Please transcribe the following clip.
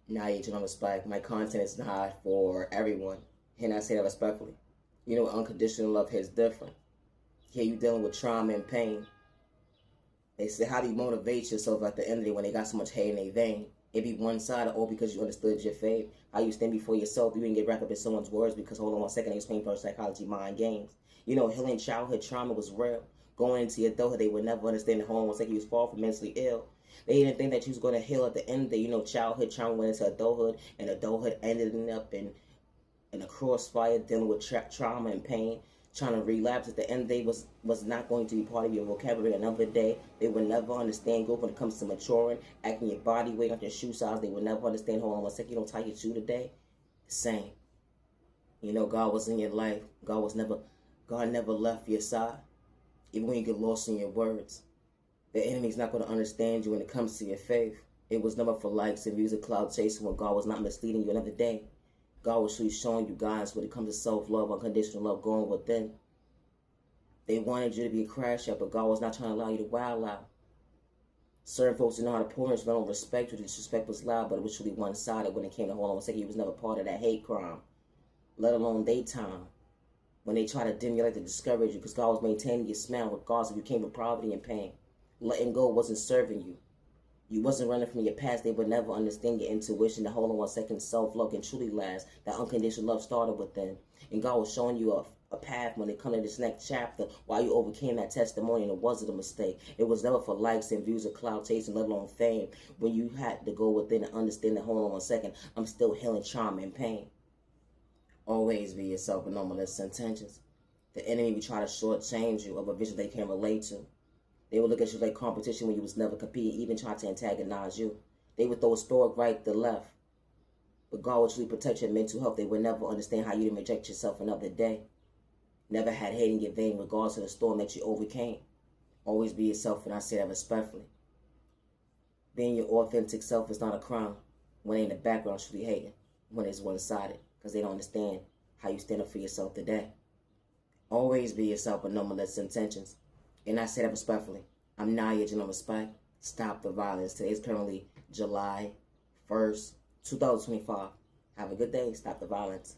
Now, you don't respect. My content is not for everyone. And I say that respectfully. You know, unconditional love is different. Here you dealing with trauma and pain. They say, how do you motivate yourself at the end of the day when they got so much hate in their vein? It be one-sided, all because you understood your faith. How you stand before yourself, you didn't get wrapped up in someone's words because, hold on one second, they explain for psychology, mind games. You know, healing childhood trauma was real. Going into adulthood, they would never understand that, hold on one second, you was far from mentally ill. They didn't think that you was going to heal at the end of the, childhood trauma went into adulthood, and adulthood ended up in a crossfire, dealing with trauma and pain, trying to relapse at the end of the day was not going to be part of your vocabulary another day. They would never understand growth when it comes to maturing, acting your body weight on your shoe size. They would never understand, hold on one second, you don't tie your shoe today. The same. You know, God was in your life. God never left your side. Even when you get lost in your words. The enemy's not going to understand you when it comes to your faith. It was never for likes and views of cloud chasing when God was not misleading you another day. God was really showing you guys when it comes to self-love, unconditional love, going within. They wanted you to be a crash out, but God was not trying to allow you to wild out. Certain folks didn't know how to pour into, they don't respect you. The disrespect was loud, but it was truly one-sided when it came to, hold on one second, you was never part of that hate crime, let alone daytime. When they try to dim your light to discourage you, because God was maintaining your smile regardless if you came with poverty and pain. Letting go wasn't serving you. You wasn't running from your past. They would never understand your intuition. The hold on one second, self-love can truly last. That unconditional love started within. And God was showing you a path when it comes to this next chapter, why you overcame that testimony, and it wasn't a mistake. It was never for likes and views of cloud chasing, let alone fame. When you had to go within and understand that, hold on one second, I'm still healing trauma and pain. Always be yourself with no malicious intentions. The enemy will try to shortchange you of a vision they can't relate to. They would look at you like competition when you was never competing, even try to antagonize you. They would throw a stork right to left. But God would truly protect your mental health. They would never understand how you didn't reject yourself another day. Never had hate in your vein regardless of the storm that you overcame. Always be yourself, and I say that respectfully. Being your authentic self is not a crime when they in the background truly hating, when it's one-sided, because they don't understand how you stand up for yourself today. Always be yourself with no malicious intentions. And I say that respectfully. I'm Naya General Respect. Stop the violence. Today is currently July 1st, 2025. Have a good day. Stop the violence.